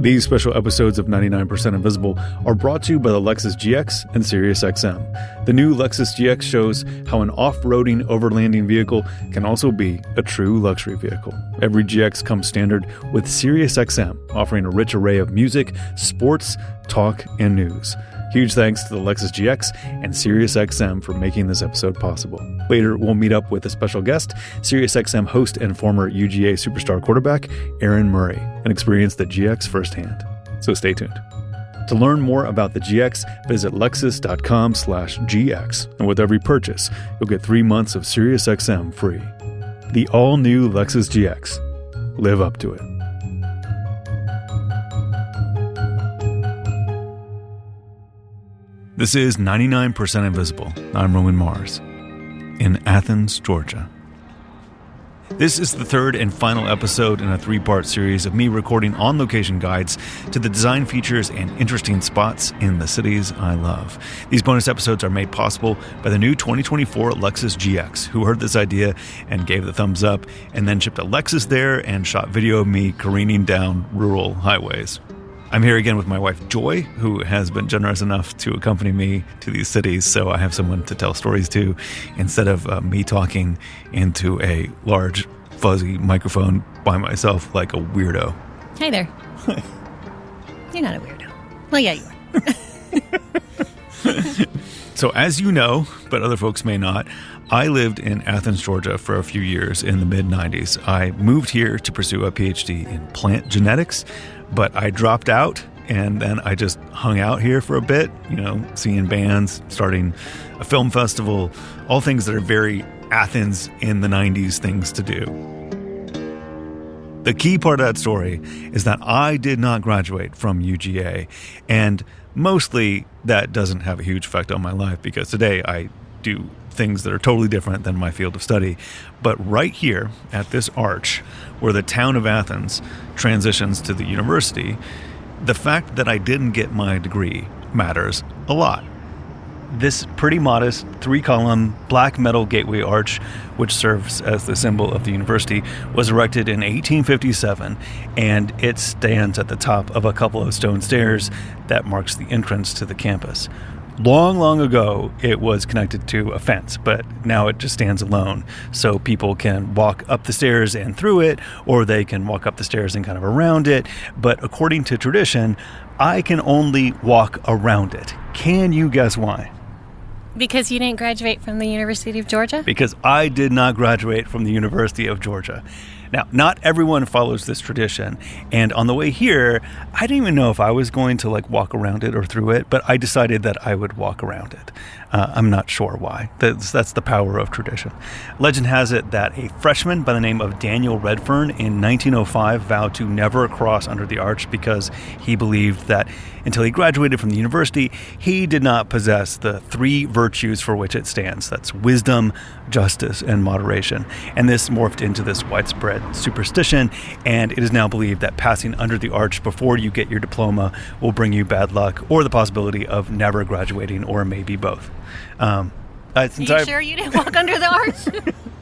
These special episodes of 99% Invisible are brought to you by the Lexus GX and SiriusXM. The new Lexus GX shows how an off-roading overlanding vehicle can also be a true luxury vehicle. Every GX comes standard with SiriusXM, offering a rich array of music, sports, talk, and news. Huge thanks to the Lexus GX and SiriusXM for making this episode possible. Later, we'll meet up with a special guest, SiriusXM host and former UGA superstar quarterback, Aaron Murray, and experience the GX firsthand. So stay tuned. To learn more about the GX, visit lexus.com/GX. And with every purchase, you'll get 3 months of SiriusXM free. The all-new Lexus GX. Live up to it. This is 99% Invisible. I'm Roman Mars in Athens, Georgia. This is the third and final episode in a 3-part series of me recording on-location guides to the design features and interesting spots in the cities I love. These bonus episodes are made possible by the new 2024 Lexus GX, who heard this idea and gave the thumbs up, and then shipped a Lexus there and shot video of me careening down rural highways. I'm here again with my wife, Joy, who has been generous enough to accompany me to these cities, so I have someone to tell stories to instead of me talking into a large, fuzzy microphone by myself like a weirdo. Hey there. You're not a weirdo. Well, yeah, you are. So as you know, but other folks may not, I lived in Athens, Georgia for a few years in the mid-90s. I moved here to pursue a PhD in plant genetics, but I dropped out, and then I just hung out here for a bit, seeing bands, starting a film festival, all things that are very Athens in the 90s things to do. The key part of that story is that I did not graduate from UGA, and mostly that doesn't have a huge effect on my life because today I do things that are totally different than my field of study. But right here at this arch where the town of Athens transitions to the university, the fact that I didn't get my degree matters a lot. This pretty modest 3-column black metal gateway arch, which serves as the symbol of the university, was erected in 1857, and it stands at the top of a couple of stone stairs that marks the entrance to the campus. Long, long ago, it was connected to a fence, but now it just stands alone. So people can walk up the stairs and through it, or they can walk up the stairs and kind of around it. But according to tradition, I can only walk around it. Can you guess why? Because you didn't graduate from the University of Georgia? Because I did not graduate from the University of Georgia. Now, not everyone follows this tradition, and on the way here, I didn't even know if I was going to walk around it or through it, but I decided that I would walk around it. I'm not sure why. That's the power of tradition. Legend has it that a freshman by the name of Daniel Redfern in 1905 vowed to never cross under the arch because he believed that until he graduated from the university, he did not possess the 3 virtues for which it stands. That's wisdom, justice, and moderation. And this morphed into this widespread superstition, and it is now believed that passing under the arch before you get your diploma will bring you bad luck or the possibility of never graduating, or maybe both. Are you sure you didn't walk under the arch?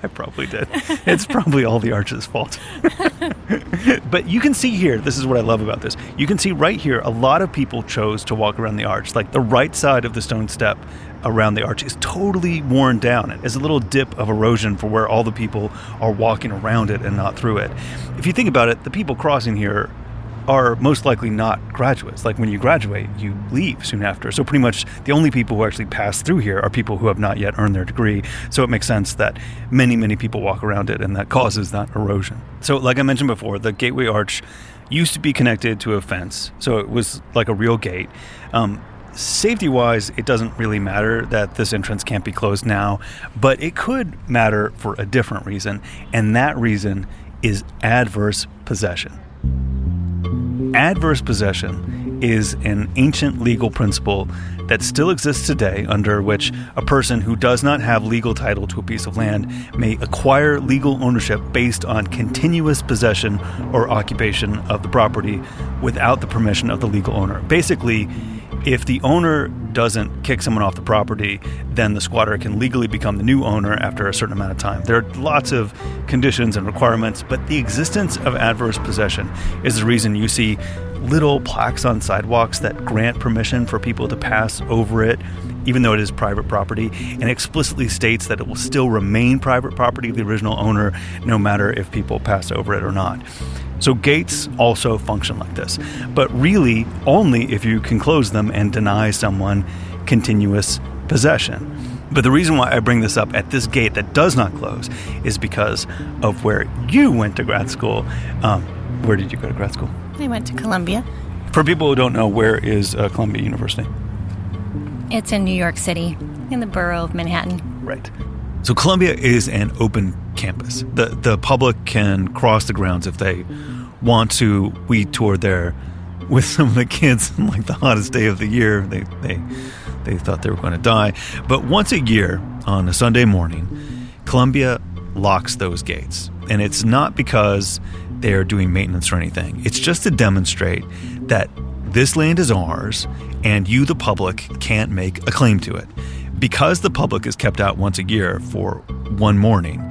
I probably did. It's probably all the arch's fault. But you can see here, this is what I love about this. You can see right here, a lot of people chose to walk around the arch. Like the right side of the stone step around the arch is totally worn down. It's a little dip of erosion for where all the people are walking around it and not through it. If you think about it, the people crossing here are most likely not graduates. Like when you graduate, you leave soon after. So pretty much the only people who actually pass through here are people who have not yet earned their degree. So it makes sense that many, many people walk around it, and that causes that erosion. So like I mentioned before, the gateway arch used to be connected to a fence. So it was like a real gate. Safety-wise, it doesn't really matter that this entrance can't be closed now, but it could matter for a different reason, and that reason is adverse possession. Adverse possession is an ancient legal principle that still exists today, under which a person who does not have legal title to a piece of land may acquire legal ownership based on continuous possession or occupation of the property without the permission of the legal owner. Basically, If the owner doesn't kick someone off the property, then the squatter can legally become the new owner after a certain amount of time. There are lots of conditions and requirements, but the existence of adverse possession is the reason you see little plaques on sidewalks that grant permission for people to pass over it, even though it is private property, and explicitly states that it will still remain private property of the original owner, no matter if people pass over it or not. So gates also function like this, but really only if you can close them and deny someone continuous possession. But the reason why I bring this up at this gate that does not close is because of where you went to grad school. Where did you go to grad school? I went to Columbia. For people who don't know, where is Columbia University? It's in New York City, in the borough of Manhattan. Right. So Columbia is an open campus. The public can cross the grounds if they want to. We toured there with some of the kids on like the hottest day of the year. They thought they were going to die. But once a year on a Sunday morning, Columbia locks those gates. And it's not because they're doing maintenance or anything. It's just to demonstrate that this land is ours and you, the public, can't make a claim to it. Because the public is kept out once a year for one morning,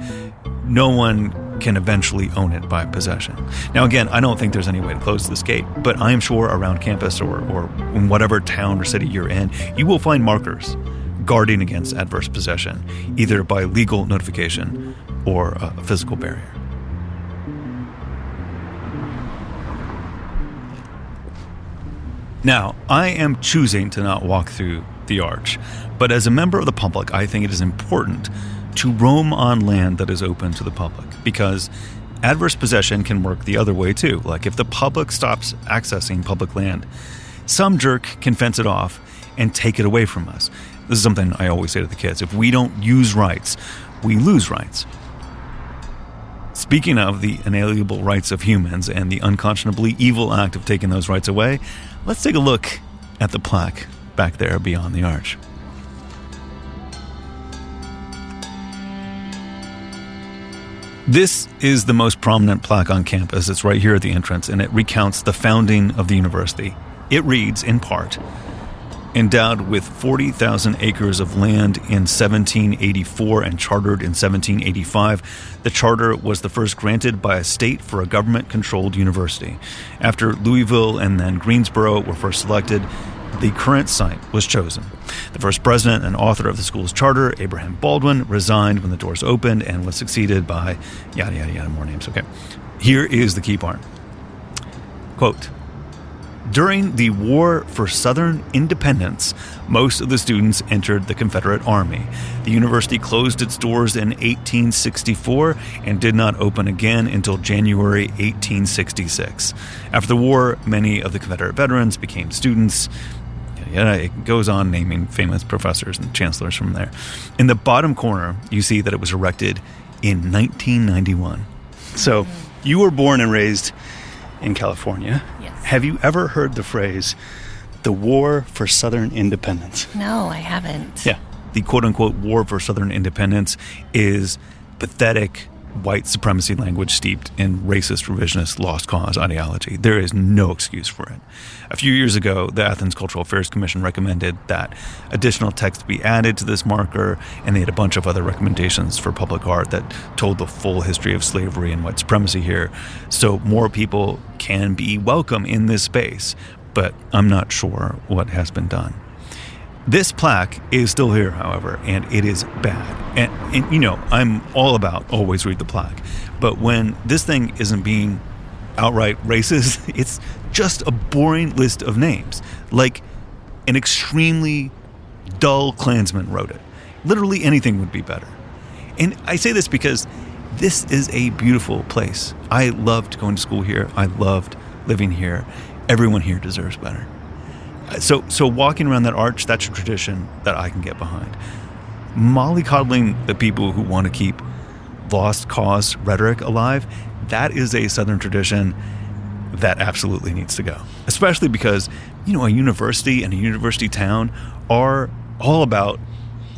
no one can eventually own it by possession. Now, again, I don't think there's any way to close this gate, but I am sure around campus or in whatever town or city you're in, you will find markers guarding against adverse possession, either by legal notification or a physical barrier. Now, I am choosing to not walk through the arch, but as a member of the public, I think it is important to roam on land that is open to the public, because adverse possession can work the other way too. Like if the public stops accessing public land, some jerk can fence it off and take it away from us. This is something I always say to the kids. If we don't use rights, we lose rights. Speaking of the inalienable rights of humans and the unconscionably evil act of taking those rights away, let's take a look at the plaque back there beyond the arch. This is the most prominent plaque on campus. It's right here at the entrance, and it recounts the founding of the university. It reads, in part, endowed with 40,000 acres of land in 1784 and chartered in 1785, the charter was the first granted by a state for a government-controlled university. After Louisville and then Greensboro were first selected, the current site was chosen. The first president and author of the school's charter, Abraham Baldwin, resigned when the doors opened and was succeeded by yada, yada, yada, more names. Okay. Here is the key part. Quote, during the War for Southern Independence, most of the students entered the Confederate Army. The university closed its doors in 1864 and did not open again until January 1866. After the war, many of the Confederate veterans became students. It goes on naming famous professors and chancellors from there. In the bottom corner, you see that it was erected in 1991. So you were born and raised in California. Yes. Have you ever heard the phrase, the War for Southern Independence? No, I haven't. Yeah. The quote-unquote War for Southern Independence is pathetic white supremacy language steeped in racist, revisionist, lost cause ideology. There is no excuse for it. A few years ago, the Athens Cultural Affairs Commission recommended that additional text be added to this marker, and they had a bunch of other recommendations for public art that told the full history of slavery and white supremacy here, so more people can be welcome in this space, but I'm not sure what has been done. This plaque is still here, however, and it is bad. And you know, I'm all about always read the plaque. But when this thing isn't being outright racist, it's just a boring list of names. Like an extremely dull Klansman wrote it. Literally anything would be better. And I say this because this is a beautiful place. I loved going to school here. I loved living here. Everyone here deserves better. So walking around that arch, that's a tradition that I can get behind. Mollycoddling the people who want to keep lost cause rhetoric alive, that is a Southern tradition that absolutely needs to go. Especially because, you know, a university and a university town are all about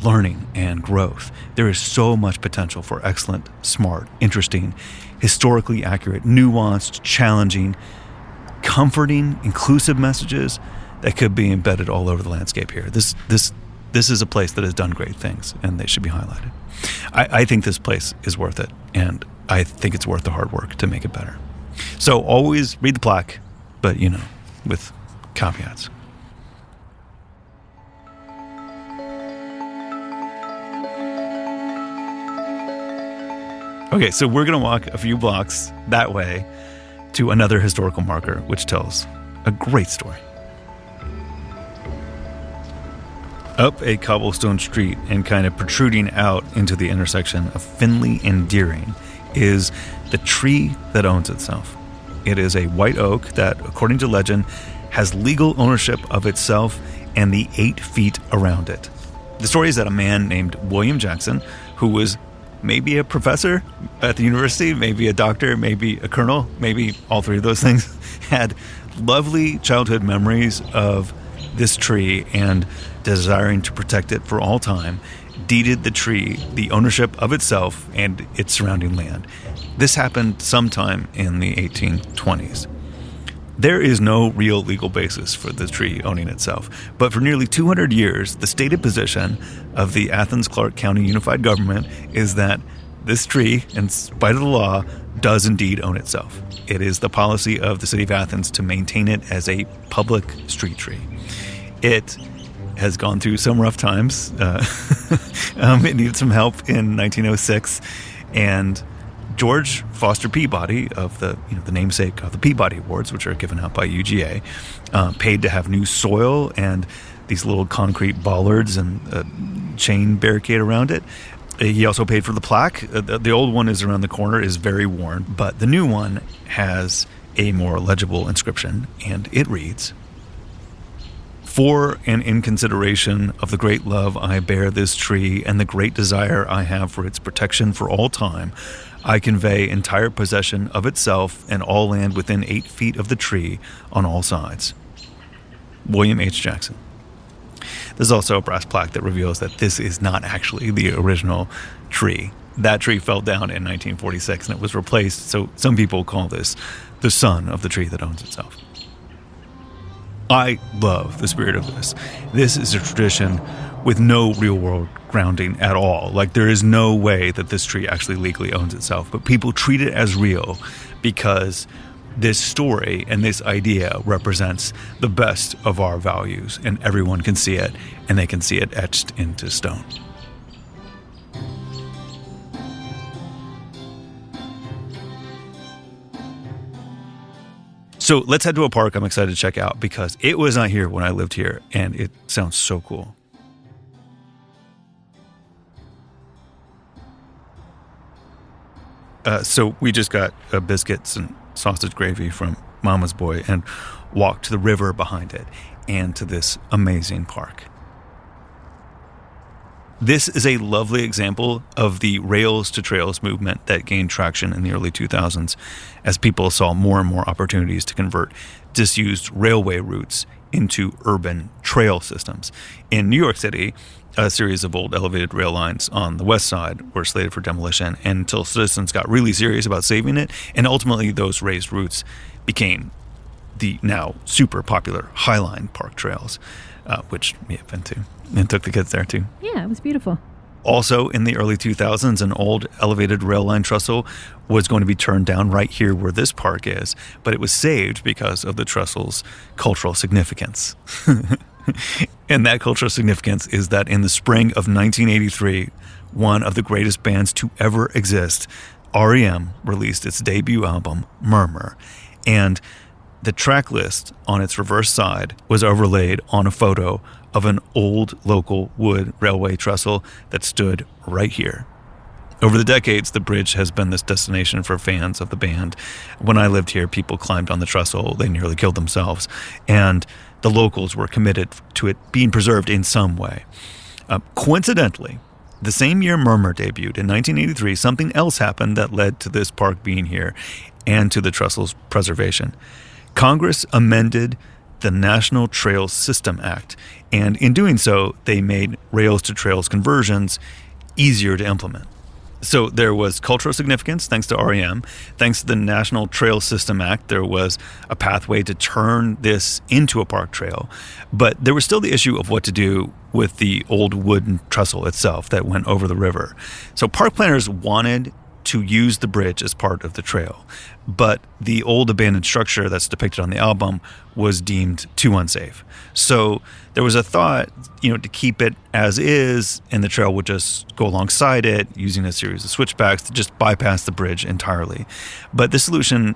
learning and growth. There is so much potential for excellent, smart, interesting, historically accurate, nuanced, challenging, comforting, inclusive messages that could be embedded all over the landscape here. This is a place that has done great things, and they should be highlighted. I think this place is worth it, and I think it's worth the hard work to make it better. So always read the plaque, but, with caveats. Okay, so we're going to walk a few blocks that way to another historical marker, which tells a great story. Up a cobblestone street and kind of protruding out into the intersection of Finley and Deering is the tree that owns itself. It is a white oak that, according to legend, has legal ownership of itself and the 8 feet around it. The story is that a man named William Jackson, who was maybe a professor at the university, maybe a doctor, maybe a colonel, maybe all three of those things, had lovely childhood memories of this tree and, desiring to protect it for all time, deeded the tree the ownership of itself and its surrounding land. This happened sometime in the 1820s. There is no real legal basis for the tree owning itself, but for nearly 200 years, the stated position of the Athens-Clarke County Unified Government is that this tree, in spite of the law, does indeed own itself. It is the policy of the city of Athens to maintain it as a public street tree. It has gone through some rough times. It needed some help in 1906, and George Foster Peabody of the namesake of the Peabody Awards, which are given out by UGA, paid to have new soil and these little concrete bollards and a chain barricade around it. He also paid for the plaque. The old one is around the corner, is very worn, but the new one has a more legible inscription, and it reads, "For and in consideration of the great love I bear this tree and the great desire I have for its protection for all time, I convey entire possession of itself and all land within 8 feet of the tree on all sides. William H. Jackson." There's also a brass plaque that reveals that this is not actually the original tree. That tree fell down in 1946 and it was replaced, so some people call this the son of the tree that owns itself. I love the spirit of this. This is a tradition with no real-world grounding at all. Like, there is no way that this tree actually legally owns itself, but people treat it as real because this story and this idea represents the best of our values, and everyone can see it, and they can see it etched into stone. So let's head to a park I'm excited to check out because it was not here when I lived here, and it sounds so cool. So we just got biscuits and sausage gravy from Mama's Boy and walked to the river behind it and to this amazing park. This is a lovely example of the rails to trails movement that gained traction in the early 2000s as people saw more and more opportunities to convert disused railway routes into urban trail systems. In New York City, a series of old elevated rail lines on the west side were slated for demolition until citizens got really serious about saving it, and ultimately those raised routes became the now super popular Highline Park trails, which we have been to and took the kids there too. Yeah, it was beautiful. Also, in the early 2000s, an old elevated rail line trestle was going to be turned down right here where this park is, but it was saved because of the trestle's cultural significance. And that cultural significance is that in the spring of 1983, one of the greatest bands to ever exist, R.E.M, released its debut album, Murmur, and the track list on its reverse side was overlaid on a photo of an old local wood railway trestle that stood right here. Over the decades, the bridge has been this destination for fans of the band. When I lived here, people climbed on the trestle, they nearly killed themselves, and the locals were committed to it being preserved in some way. Coincidentally, the same year Murmur debuted, in 1983, something else happened that led to this park being here and to the trestle's preservation. Congress amended the National Trails System Act, and in doing so, they made rails to trails conversions easier to implement. So there was cultural significance thanks to R.E.M. Thanks to the National Trail System Act, there was a pathway to turn this into a park trail. But there was still the issue of what to do with the old wooden trestle itself that went over the river. So park planners wanted to use the bridge as part of the trail, but the old abandoned structure that's depicted on the album was deemed too unsafe. So there was a thought, to keep it as is, and the trail would just go alongside it using a series of switchbacks to just bypass the bridge entirely. But the solution,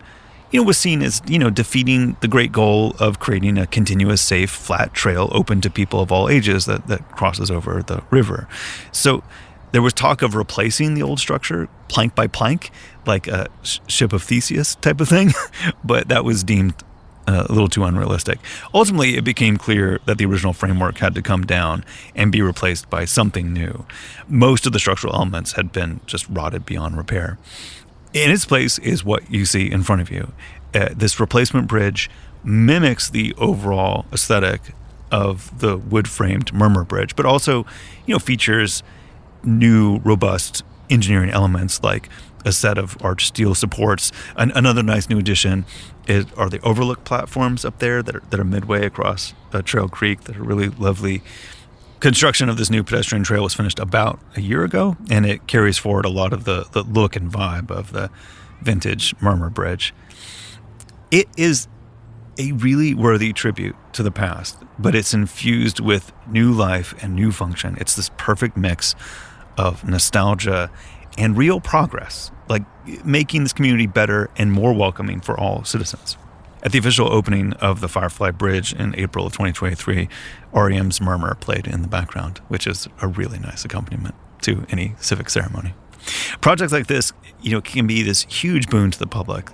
was seen as, defeating the great goal of creating a continuous, safe, flat trail open to people of all ages that crosses over the river. So there was talk of replacing the old structure plank by plank, like a ship of Theseus type of thing, but that was deemed a little too unrealistic. Ultimately, it became clear that the original framework had to come down and be replaced by something new. Most of the structural elements had been just rotted beyond repair. In its place is what you see in front of you. This replacement bridge mimics the overall aesthetic of the wood-framed Murmur Bridge, but also, features new, robust engineering elements like a set of arched steel supports. Another nice new addition are the overlook platforms up there that are midway across Trail Creek that are really lovely. Construction of this new pedestrian trail was finished about a year ago, and it carries forward a lot of the look and vibe of the vintage Murmur Bridge. It is a really worthy tribute to the past, but it's infused with new life and new function. It's this perfect mix of nostalgia and real progress, like making this community better and more welcoming for all citizens. At the official opening of the Firefly Bridge in April of 2023, R.E.M's Murmur played in the background, which is a really nice accompaniment to any civic ceremony. Projects like this, can be this huge boon to the public.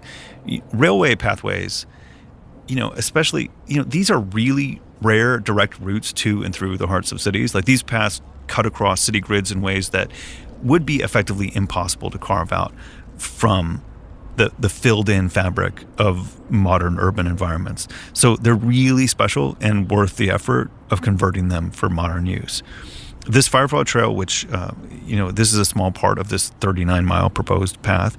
Railway pathways, especially, these are really rare direct routes to and through the hearts of cities. Like these paths cut across city grids in ways that would be effectively impossible to carve out from the filled-in fabric of modern urban environments. So they're really special and worth the effort of converting them for modern use. This Firefly Trail, which, this is a small part of this 39-mile proposed path,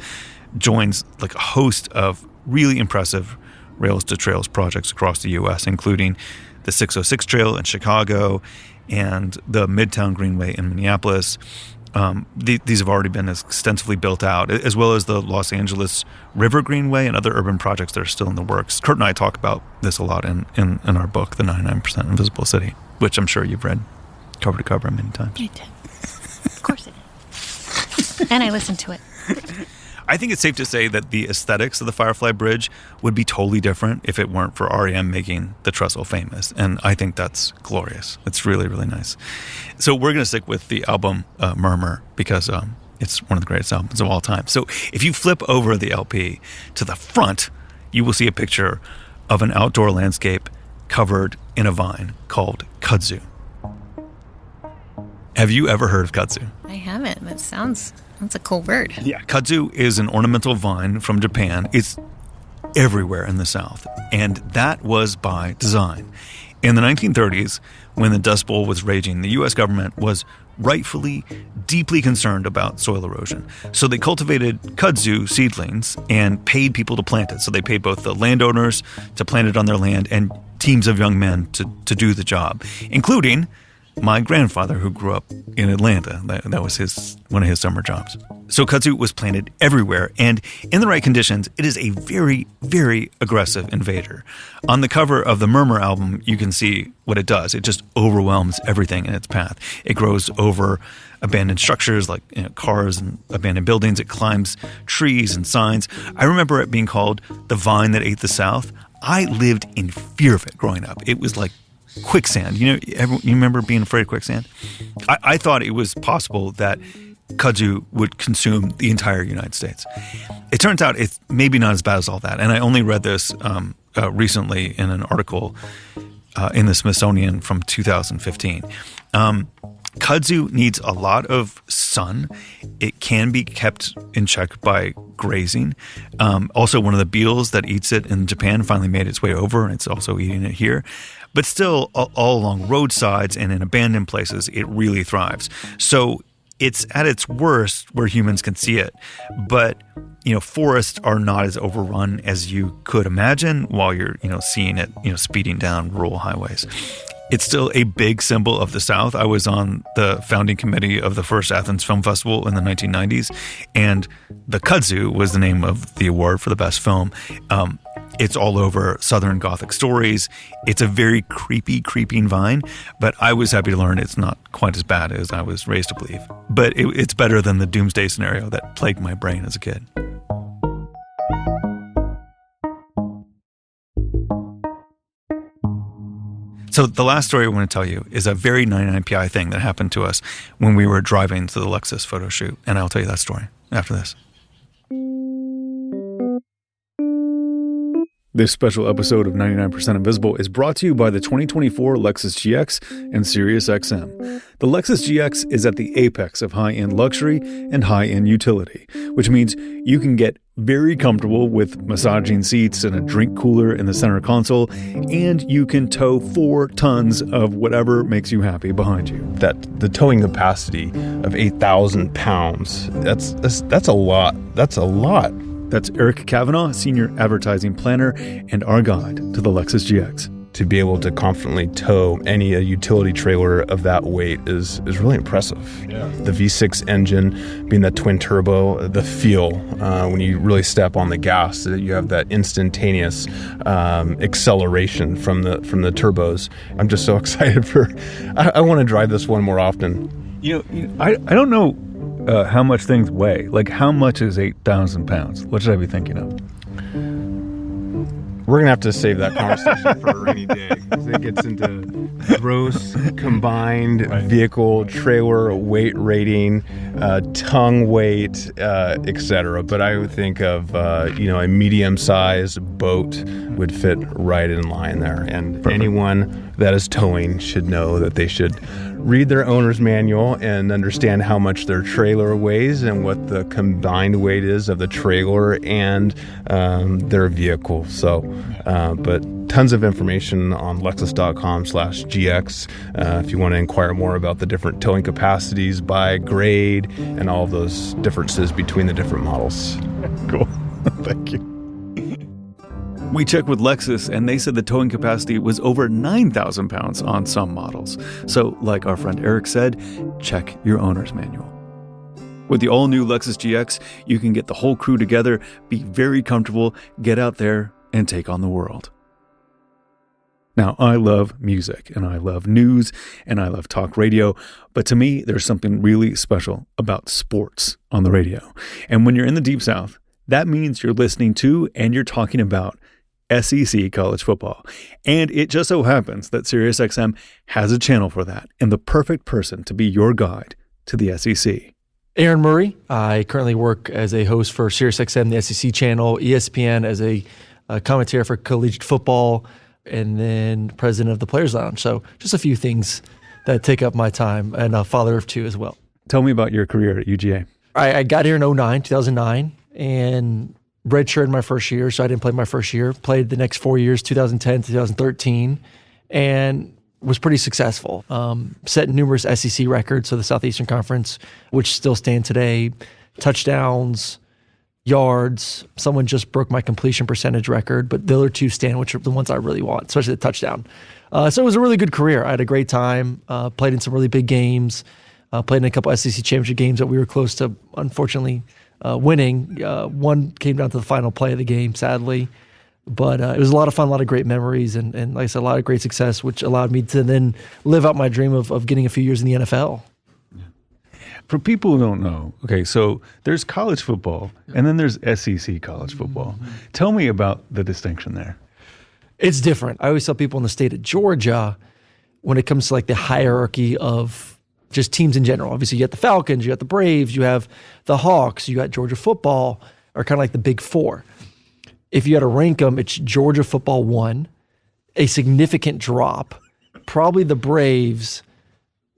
joins like a host of really impressive Rails to Trails projects across the U.S., including the 606 Trail in Chicago and the Midtown Greenway in Minneapolis. These have already been extensively built out, as well as the Los Angeles River Greenway and other urban projects that are still in the works. Kurt and I talk about this a lot in our book, The 99% Invisible City, which I'm sure you've read cover to cover many times. I did. Of course I did. And I listened to it. I think it's safe to say that the aesthetics of the Firefly Bridge would be totally different if it weren't for R.E.M. making the trestle famous. And I think that's glorious. It's really, really nice. So we're going to stick with the album Murmur because it's one of the greatest albums of all time. So if you flip over the LP to the front, you will see a picture of an outdoor landscape covered in a vine called Kudzu. Have you ever heard of Kudzu? I haven't. That's a cool word. Yeah, Kudzu is an ornamental vine from Japan. It's everywhere in the South, and that was by design. In the 1930s, when the Dust Bowl was raging, the U.S. government was rightfully deeply concerned about soil erosion. So they cultivated kudzu seedlings and paid people to plant it. So they paid both the landowners to plant it on their land and teams of young men to do the job, including my grandfather, who grew up in Atlanta. That was one of his summer jobs. So kudzu was planted everywhere, and in the right conditions, it is a very, very aggressive invader. On the cover of the Murmur album, you can see what it does. It just overwhelms everything in its path. It grows over abandoned structures like cars and abandoned buildings. It climbs trees and signs. I remember it being called the vine that ate the South. I lived in fear of it growing up. It was like quicksand. You remember being afraid of quicksand? I thought it was possible that kudzu would consume the entire United States. It turns out it's maybe not as bad as all that. And I only read this recently in an article in the Smithsonian from 2015. Kudzu needs a lot of sun. It can be kept in check by grazing. Also, one of the beetles that eats it in Japan finally made its way over, and it's also eating it here. But still, all along roadsides and in abandoned places, it really thrives. So it's at its worst where humans can see it. But, forests are not as overrun as you could imagine while you're, seeing it, speeding down rural highways. It's still a big symbol of the South. I was on the founding committee of the first Athens Film Festival in the 1990s, and the Kudzu was the name of the award for the best film. It's all over Southern Gothic stories. It's a very creepy, creeping vine, but I was happy to learn it's not quite as bad as I was raised to believe. But it's better than the doomsday scenario that plagued my brain as a kid. So the last story I want to tell you is a very 99PI thing that happened to us when we were driving to the Lexus photo shoot. And I'll tell you that story after this. This special episode of 99% Invisible is brought to you by the 2024 Lexus GX and SiriusXM. The Lexus GX is at the apex of high-end luxury and high-end utility, which means you can get very comfortable with massaging seats and a drink cooler in the center console, and you can tow 4 tons of whatever makes you happy behind you. That the towing capacity of 8,000 pounds, that's a lot. That's a lot. That's Eric Kavanaugh, Senior Advertising Planner and our guide to the Lexus GX. To be able to confidently tow a utility trailer of that weight is really impressive. Yeah. The V6 engine, being that twin turbo, the feel when you really step on the gas, you have that instantaneous acceleration from the turbos. I'm just so excited I want to drive this one more often. I don't know how much things weigh. Like, how much is 8,000 pounds? What should I be thinking of? We're going to have to save that conversation for a rainy day. It gets into gross combined vehicle trailer weight rating, tongue weight, etc. But I would think of, a medium-sized boat would fit right in line there. And Perfect. Anyone that is towing should know that they should read their owner's manual and understand how much their trailer weighs and what the combined weight is of the trailer and their vehicle. So, but tons of information on lexus.com/GX if you want to inquire more about the different towing capacities by grade and all of those differences between the different models. Cool. Thank you. We checked with Lexus, and they said the towing capacity was over 9,000 pounds on some models. So, like our friend Eric said, check your owner's manual. With the all-new Lexus GX, you can get the whole crew together, be very comfortable, get out there, and take on the world. Now, I love music, and I love news, and I love talk radio, but to me, there's something really special about sports on the radio. And when you're in the Deep South, that means you're listening to and you're talking about SEC college football. And it just so happens that SiriusXM has a channel for that and the perfect person to be your guide to the SEC. Aaron Murray. I currently work as a host for SiriusXM, the SEC channel, ESPN as a commentator for collegiate football, and then president of the Players Lounge. So just a few things that take up my time, and a father of 2 as well. Tell me about your career at UGA. I got here in 2009, and redshirted my first year, so I didn't play my first year. Played the next 4 years, 2010, 2013, and was pretty successful. Set numerous SEC records, so the Southeastern Conference, which still stand today. Touchdowns, yards. Someone just broke my completion percentage record, but the other 2 stand, which are the ones I really want, especially the touchdown. So it was a really good career. I had a great time, played in some really big games, played in a couple SEC championship games that we were close to, unfortunately, winning. One came down to the final play of the game, sadly. But it was a lot of fun, a lot of great memories, and like I said, a lot of great success, which allowed me to then live out my dream of getting a few years in the NFL. For people who don't know, okay, so there's college football, and then there's SEC college football. Mm-hmm. Tell me about the distinction there. It's different. I always tell people in the state of Georgia, when it comes to like the hierarchy of just teams in general, obviously you got the Falcons, you got the Braves, you have the Hawks, you got Georgia football, are kind of like the big 4. If you had to rank them, it's Georgia football 1, a significant drop, probably the Braves,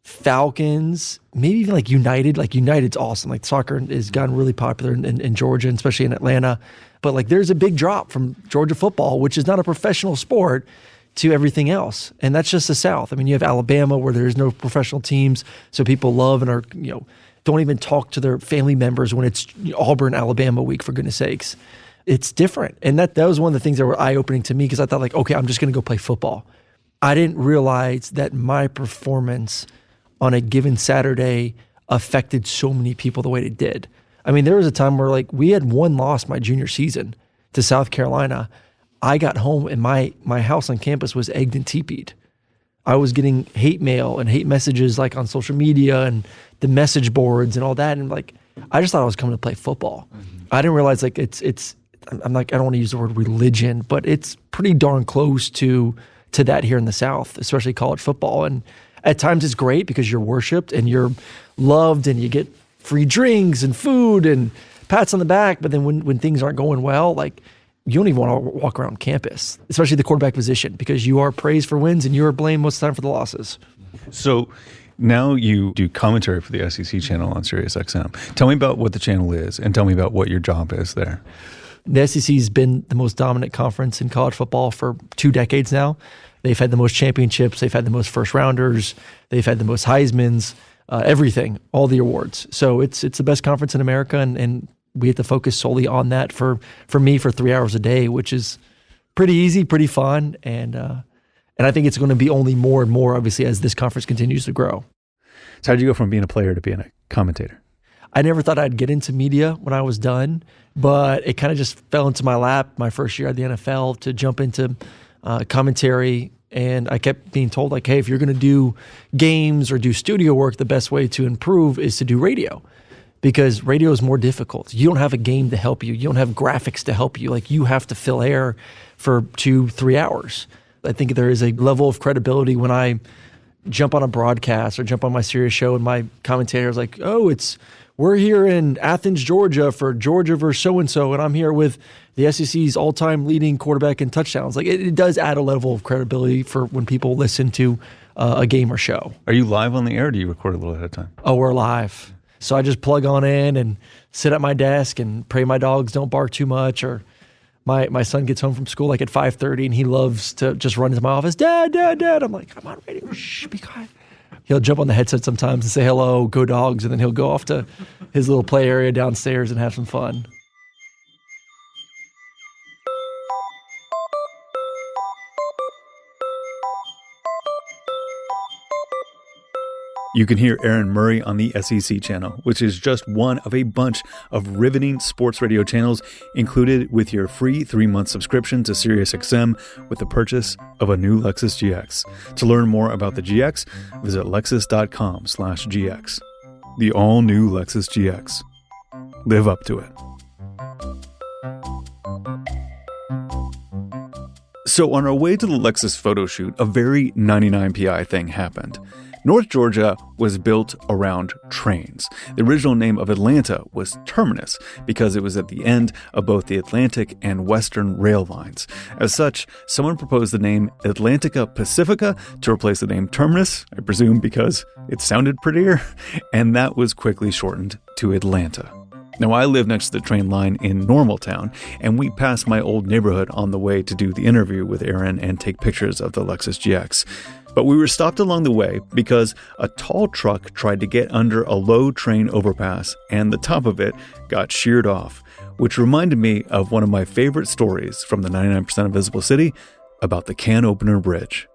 Falcons, maybe even like United. Like United's awesome. Like soccer has gotten really popular in Georgia, and especially in Atlanta. But like there's a big drop from Georgia football, which is not a professional sport, to everything else. And that's just the South. I mean, you have Alabama where there's no professional teams, so people love and are, don't even talk to their family members when it's Auburn, Alabama week, for goodness sakes. It's different. And that was one of the things that were eye-opening to me, because I thought like, okay, I'm just going to go play football. I didn't realize that my performance on a given Saturday affected so many people the way it did. I mean, there was a time where like we had one loss my junior season to South Carolina. I got home and my house on campus was egged and teepeed. I was getting hate mail and hate messages like on social media and the message boards and all that. And like, I just thought I was coming to play football. Mm-hmm. I didn't realize like I'm like, I don't want to use the word religion, but it's pretty darn close to that here in the South, especially college football. And at times it's great because you're worshiped and you're loved and you get free drinks and food and pats on the back. But then when things aren't going well, like, you don't even want to walk around campus, especially the quarterback position, because you are praised for wins and you are blamed most of the time for the losses. So now you do commentary for the SEC channel on SiriusXM. Tell me about what the channel is and tell me about what your job is there. The SEC has been the most dominant conference in college football for 2 decades now. They've had the most championships. They've had the most first rounders. They've had the most Heismans, everything, all the awards. So it's the best conference in America, and we have to focus solely on that for me for 3 hours a day, which is pretty easy, pretty fun. And I think it's going to be only more and more, obviously, as this conference continues to grow. So how'd you go from being a player to being a commentator? I never thought I'd get into media when I was done, but it kind of just fell into my lap my first year at the NFL to jump into commentary. And I kept being told like, hey, if you're going to do games or do studio work, the best way to improve is to do radio. Because radio is more difficult. You don't have a game to help you. You don't have graphics to help you. Like, you have to fill air for 2-3 hours. I think there is a level of credibility when I jump on a broadcast or jump on my Sirius show and my commentator is like, oh, we're here in Athens, Georgia for Georgia versus so-and-so, and I'm here with the SEC's all-time leading quarterback in touchdowns. Like, it does add a level of credibility for when people listen to a game or show. Are you live on the air or do you record a little ahead of time? Oh, we're live. So I just plug on in and sit at my desk and pray my dogs don't bark too much. Or my son gets home from school like at 5:30 and he loves to just run into my office. Dad, Dad, Dad. I'm like, I'm on radio. Shh, be quiet. He'll jump on the headset sometimes and say hello, go dogs. And then he'll go off to his little play area downstairs and have some fun. You can hear Aaron Murray on the SEC channel, which is just one of a bunch of riveting sports radio channels included with your free 3-month subscription to SiriusXM with the purchase of a new Lexus GX. To learn more about the GX, visit lexus.com/GX. The all-new Lexus GX. Live up to it. So on our way to the Lexus photo shoot, a very 99PI thing happened. North Georgia was built around trains. The original name of Atlanta was Terminus because it was at the end of both the Atlantic and Western rail lines. As such, someone proposed the name Atlantica Pacifica to replace the name Terminus, I presume because it sounded prettier, and that was quickly shortened to Atlanta. Now, I live next to the train line in Normaltown, and we passed my old neighborhood on the way to do the interview with Aaron and take pictures of the Lexus GX. But we were stopped along the way because a tall truck tried to get under a low train overpass, and the top of it got sheared off, which reminded me of one of my favorite stories from the 99% Invisible City about the Can Opener Bridge.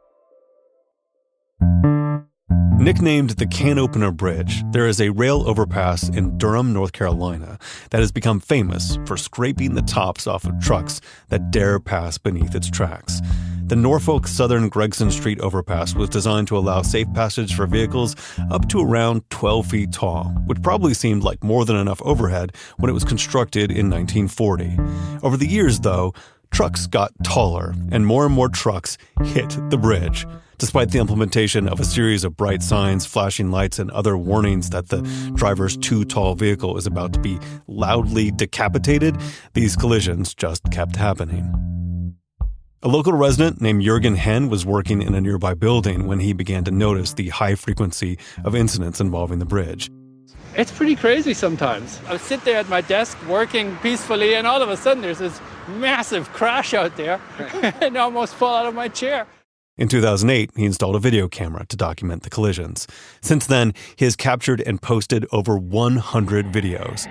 Nicknamed the Can Opener Bridge, there is a rail overpass in Durham, North Carolina that has become famous for scraping the tops off of trucks that dare pass beneath its tracks. The Norfolk Southern Gregson Street overpass was designed to allow safe passage for vehicles up to around 12 feet tall, which probably seemed like more than enough overhead when it was constructed in 1940. Over the years, though, trucks got taller and more trucks hit the bridge. Despite the implementation of a series of bright signs, flashing lights, and other warnings that the driver's too tall vehicle is about to be loudly decapitated, these collisions just kept happening. A local resident named Jürgen Henn was working in a nearby building when he began to notice the high frequency of incidents involving the bridge. It's pretty crazy sometimes. I would sit there at my desk working peacefully, and all of a sudden there's this massive crash out there and I almost fall out of my chair. In 2008, he installed a video camera to document the collisions. Since then, he has captured and posted over 100 videos.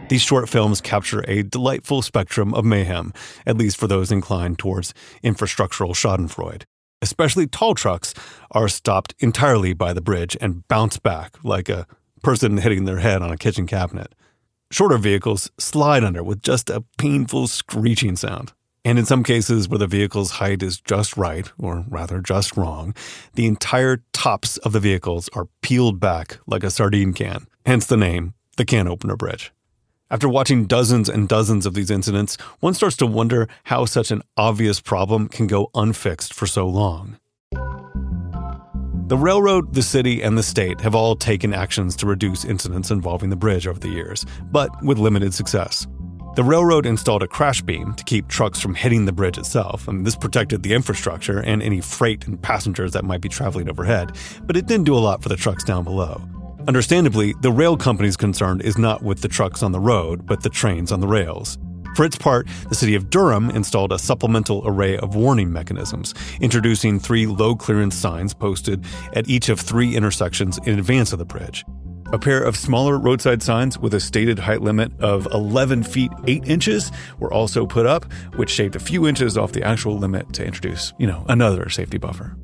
These short films capture a delightful spectrum of mayhem, at least for those inclined towards infrastructural schadenfreude. Especially tall trucks are stopped entirely by the bridge and bounce back like a person hitting their head on a kitchen cabinet. Shorter vehicles slide under with just a painful screeching sound. And in some cases where the vehicle's height is just right, or rather just wrong, the entire tops of the vehicles are peeled back like a sardine can, hence the name, the Can Opener Bridge. After watching dozens and dozens of these incidents, one starts to wonder how such an obvious problem can go unfixed for so long. The railroad, the city, and the state have all taken actions to reduce incidents involving the bridge over the years, but with limited success. The railroad installed a crash beam to keep trucks from hitting the bridge itself, and this protected the infrastructure and any freight and passengers that might be traveling overhead, but it didn't do a lot for the trucks down below. Understandably, the rail company's concern is not with the trucks on the road, but the trains on the rails. For its part, the city of Durham installed a supplemental array of warning mechanisms, introducing 3 low-clearance signs posted at each of 3 intersections in advance of the bridge. A pair of smaller roadside signs with a stated height limit of 11 feet 8 inches were also put up, which shaved a few inches off the actual limit to introduce, another safety buffer.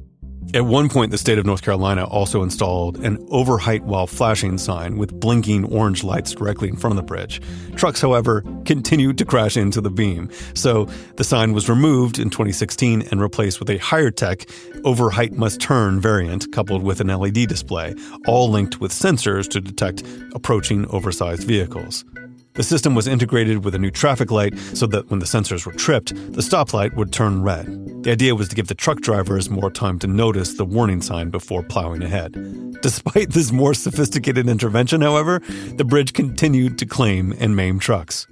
At one point, the state of North Carolina also installed an overheight while flashing sign with blinking orange lights directly in front of the bridge. Trucks, however, continued to crash into the beam, so the sign was removed in 2016 and replaced with a higher-tech overheight must turn variant coupled with an LED display, all linked with sensors to detect approaching oversized vehicles. The system was integrated with a new traffic light so that when the sensors were tripped, the stoplight would turn red. The idea was to give the truck drivers more time to notice the warning sign before plowing ahead. Despite this more sophisticated intervention, however, the bridge continued to claim and maim trucks.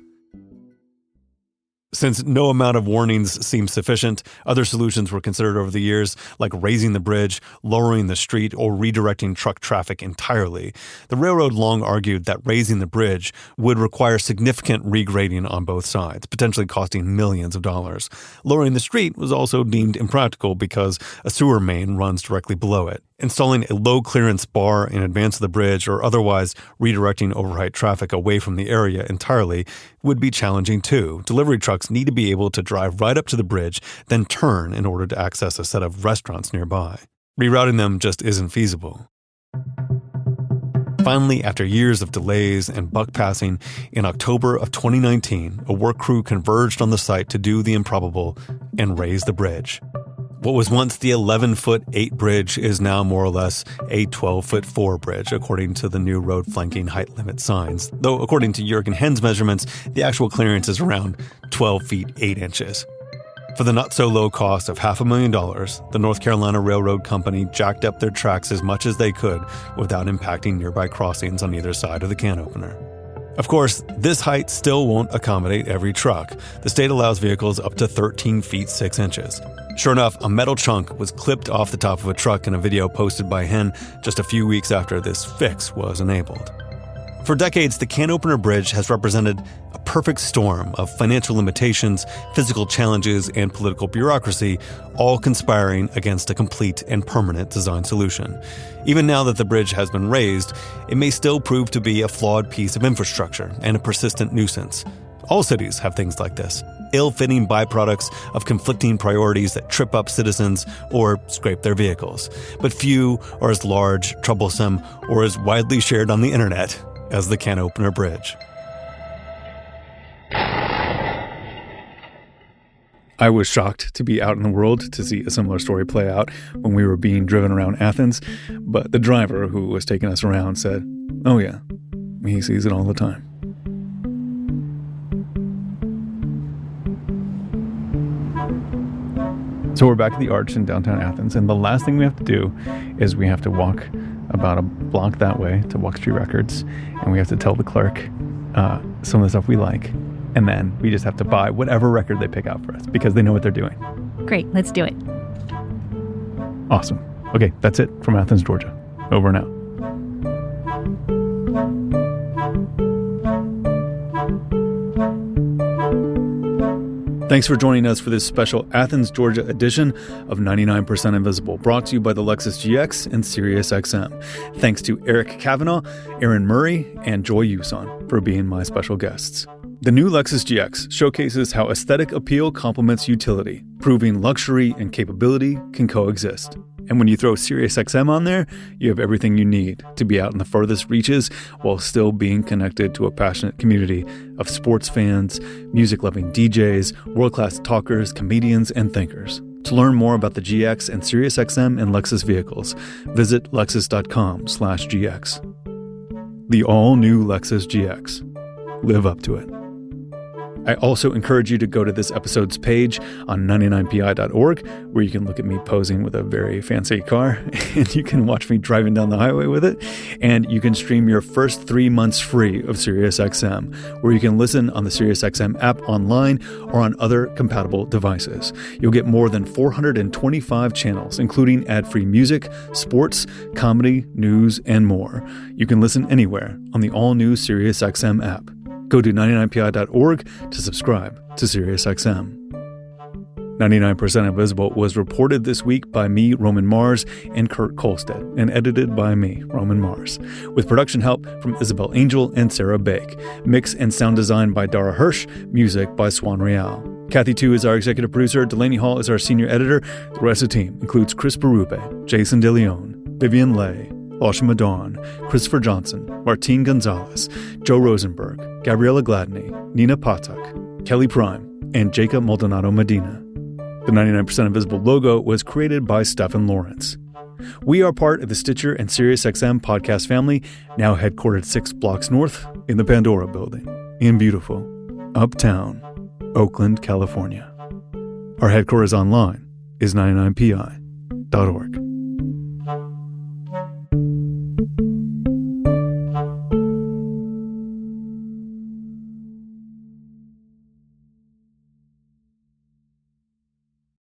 Since no amount of warnings seemed sufficient, other solutions were considered over the years, like raising the bridge, lowering the street, or redirecting truck traffic entirely. The railroad long argued that raising the bridge would require significant regrading on both sides, potentially costing millions of dollars. Lowering the street was also deemed impractical because a sewer main runs directly below it. Installing a low-clearance bar in advance of the bridge or otherwise redirecting overheight traffic away from the area entirely would be challenging too. Delivery trucks need to be able to drive right up to the bridge, then turn in order to access a set of restaurants nearby. Rerouting them just isn't feasible. Finally, after years of delays and buck passing, in October of 2019, a work crew converged on the site to do the improbable and raise the bridge. What was once the 11-foot-8 bridge is now more or less a 12-foot-4 bridge, according to the new road flanking height limit signs. Though, according to Jurgen Henn's measurements, the actual clearance is around 12 feet 8 inches. For the not-so-low cost of $500,000, the North Carolina Railroad Company jacked up their tracks as much as they could without impacting nearby crossings on either side of the can opener. Of course, this height still won't accommodate every truck. The state allows vehicles up to 13 feet 6 inches. Sure enough, a metal chunk was clipped off the top of a truck in a video posted by Henn just a few weeks after this fix was enabled. For decades, the Can Opener Bridge has represented a perfect storm of financial limitations, physical challenges, and political bureaucracy, all conspiring against a complete and permanent design solution. Even now that the bridge has been raised, it may still prove to be a flawed piece of infrastructure and a persistent nuisance. All cities have things like this, ill-fitting byproducts of conflicting priorities that trip up citizens or scrape their vehicles. But few are as large, troublesome, or as widely shared on the internet as the Can Opener Bridge. I was shocked to be out in the world to see a similar story play out when we were being driven around Athens, but the driver who was taking us around said, "Oh yeah, he sees it all the time." So we're back at the Arch in downtown Athens, and the last thing we have to do is we have to walk about a block that way to Walk Street Records, and we have to tell the clerk some of the stuff we like, and then we just have to buy whatever record they pick out for us because they know what they're doing. Great, let's do it. Awesome. Okay, that's it from Athens, Georgia. Over and out. Thanks for joining us for this special Athens, Georgia edition of 99% Invisible, brought to you by the Lexus GX and SiriusXM. Thanks to Eric Kavanaugh, Aaron Murray, and Joy Uson for being my special guests. The new Lexus GX showcases how aesthetic appeal complements utility, proving luxury and capability can coexist. And when you throw SiriusXM on there, you have everything you need to be out in the furthest reaches while still being connected to a passionate community of sports fans, music-loving DJs, world-class talkers, comedians, and thinkers. To learn more about the GX and SiriusXM and Lexus vehicles, visit lexus.com/GX. The all-new Lexus GX. Live up to it. I also encourage you to go to this episode's page on 99pi.org, where you can look at me posing with a very fancy car, and you can watch me driving down the highway with it, and you can stream your first 3 months free of SiriusXM, where you can listen on the SiriusXM app online or on other compatible devices. You'll get more than 425 channels, including ad-free music, sports, comedy, news, and more. You can listen anywhere on the all-new SiriusXM app. Go to 99pi.org to subscribe to SiriusXM. 99% Invisible was reported this week by me, Roman Mars, and Kurt Kolstad, and edited by me, Roman Mars, with production help from Isabel Angel and Sarah Bake. Mix and sound design by Dara Hirsch, music by Swan Real. Kathy Tu is our executive producer, Delaney Hall is our senior editor. The rest of the team includes Chris Berube, Jason DeLeon, Vivian Lay, Oshima Dawn, Christopher Johnson, Martine Gonzalez, Joe Rosenberg, Gabriella Gladney, Nina Patak, Kelly Prime, and Jacob Maldonado Medina. The 99% Invisible logo was created by Stephen Lawrence. We are part of the Stitcher and SiriusXM podcast family, now headquartered 6 blocks north in the Pandora building in beautiful uptown Oakland, California. Our headquarters online is 99pi.org.